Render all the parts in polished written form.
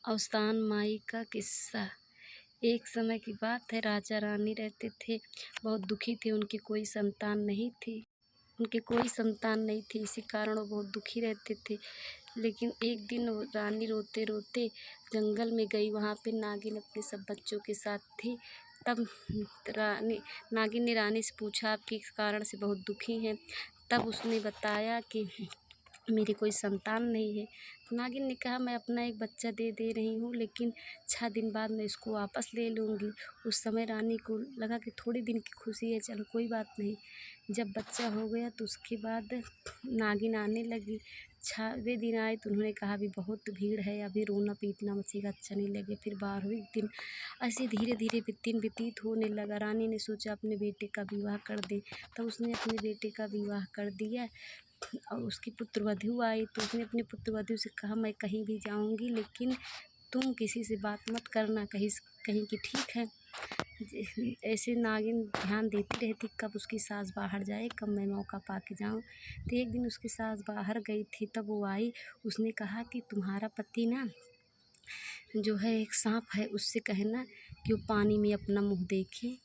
अवसान माई का किस्सा। एक समय की बात है, राजा रानी रहते थे। बहुत दुखी थे, उनकी कोई संतान नहीं थी। इसी कारण वो बहुत दुखी रहते थे। लेकिन एक दिन वो रानी रोते रोते जंगल में गई। वहाँ पे नागिन अपने सब बच्चों के साथ थी। तब नागिन ने रानी से पूछा, आप किस कारण से बहुत दुखी हैं? तब उसने बताया कि मेरी कोई संतान नहीं है। नागिन ने कहा, मैं अपना एक बच्चा दे रही हूँ, लेकिन 6 दिन बाद मैं इसको वापस ले लूँगी। उस समय रानी को लगा कि थोड़ी दिन की खुशी है, चलो कोई बात नहीं। जब बच्चा हो गया तो उसके बाद नागिन आने लगी। 6वें दिन आए तो उन्होंने कहा, अभी बहुत भीड़ है, अभी रोना पीटना मचेगा, अच्छा नहीं लगे। फिर 12वें दिन ऐसे धीरे धीरे दिन व्यतीत होने लगा। रानी ने सोचा अपने बेटे का विवाह कर दे। तब उसने अपने बेटे का विवाह कर दिया। और उसकी पुत्रवधू आई तो उसने अपनी पुत्रवधू से कहा, मैं कहीं भी जाऊंगी, लेकिन तुम किसी से बात मत करना, कहीं कि ठीक है। ऐसे नागिन ध्यान देती रहती, कब उसकी सास बाहर जाए, कब मैं मौका पा के जाऊँ। तो एक दिन उसकी सास बाहर गई थी, तब वो आई। उसने कहा कि तुम्हारा पति ना जो है एक सांप है, उससे कहना कि वो पानी में अपना मुँह देखे,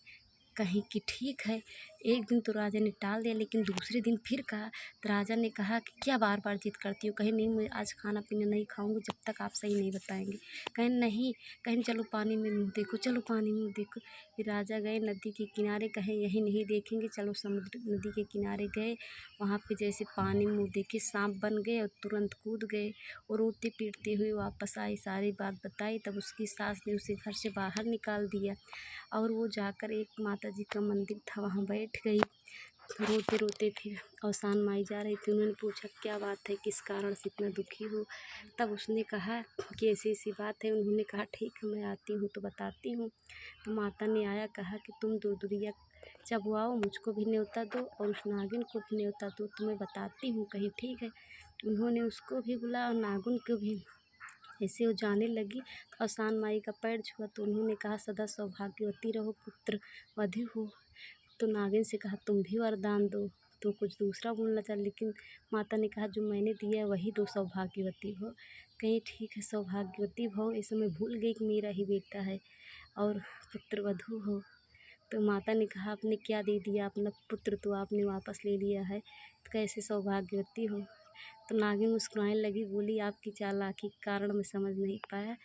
कहीं कि ठीक है। एक दिन तो राजा ने टाल दिया, लेकिन दूसरे दिन फिर कहा। तो राजा ने कहा कि क्या बार बार जिद करती हो? कहे नहीं, मैं आज खाना पीना नहीं खाऊंगी जब तक आप सही नहीं बताएंगे। कहे नहीं, कहे चलो पानी में मुँह देखो, चलो पानी में मुँह देखो। फिर राजा गए नदी के किनारे, कहे यहीं नहीं देखेंगे, चलो समुद्र नदी के किनारे गए। वहाँ पे जैसे पानी में मुँह देखे, सांप बन गए और तुरंत कूद गए और रोते पीटते हुए वापस आई। सारी बात बताई। तब उसकी सास ने उसे घर से बाहर निकाल दिया और वो जाकर एक माता जी का मंदिर था, वहाँ बैठ गई। रोते रोते फिर अवसान माई जा रही थी। उन्होंने पूछा, क्या बात है, किस कारण से इतना दुखी हो? तब उसने कहा कि ऐसी ऐसी बात है। उन्होंने कहा, ठीक है, मैं आती हूँ तो बताती हूँ। तो माता ने आया, कहा कि तुम दुरिया चबुआओ, मुझको भी न्योता दो और उस नागिन को भी न्योता दो, तुम्हें बताती हूँ, कहीं ठीक है। उन्होंने उसको भी बुलाया और नागिन को भी। ऐसे वो जाने लगी तो अवसान माई का पैर छुआ तो उन्होंने कहा, सदा सौभाग्यवती रहो, पुत्र वधू हो। तो नागिन से कहा, तुम भी वरदान दो। तो कुछ दूसरा बोलना था, लेकिन माता ने कहा, जो मैंने दिया है वही दो, सौभाग्यवती हो। कहीं ठीक है, सौभाग्यवती भव। इस समय भूल गई कि मेरा ही बेटा है और पुत्र वधू हो। तो माता ने कहा, आपने क्या दे दिया? अपना पुत्र तो आपने वापस ले लिया है, तो कैसे सौभाग्यवती हो? तो नागिन मुस्कुराने लगी, बोली, आपकी चालाकी के कारण मैं समझ नहीं पाया।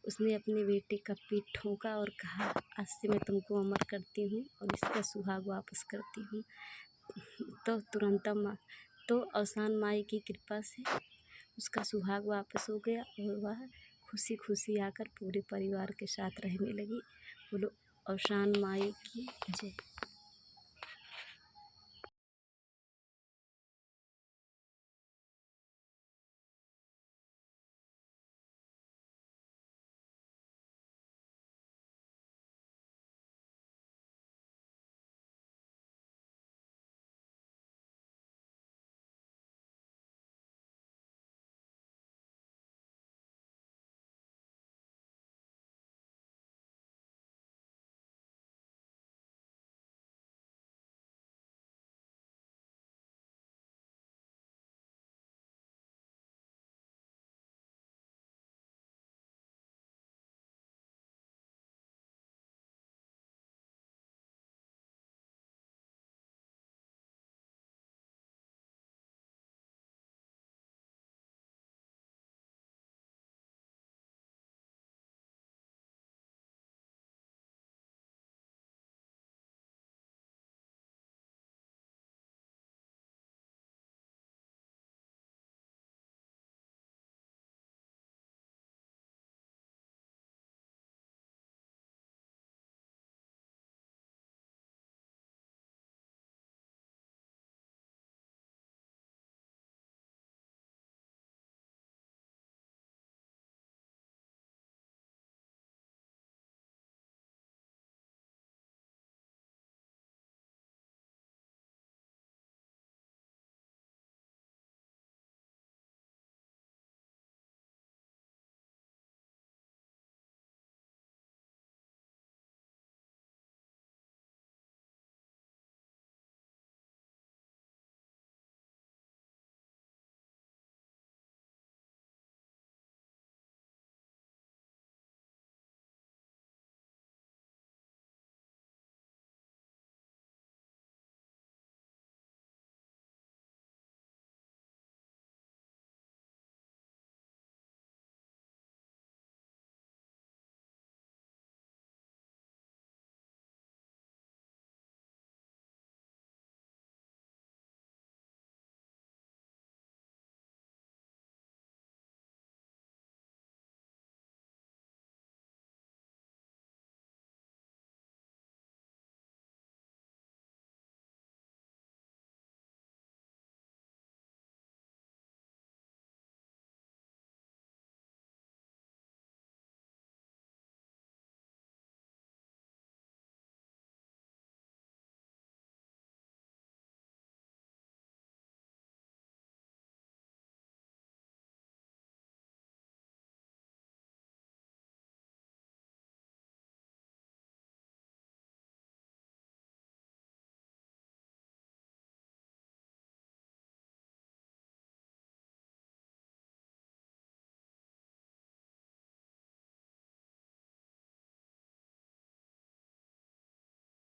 उसने अपने बेटे का पीठ ठोका और कहा, आज से मैं तुमको अमर करती हूँ और इसका सुहाग वापस करती हूँ। तो तुरंत तो अवसान माई की कृपा से उसका सुहाग वापस हो गया और वह खुशी खुशी आकर पूरे परिवार के साथ रहने लगी। बोलो अवसान माई की जय।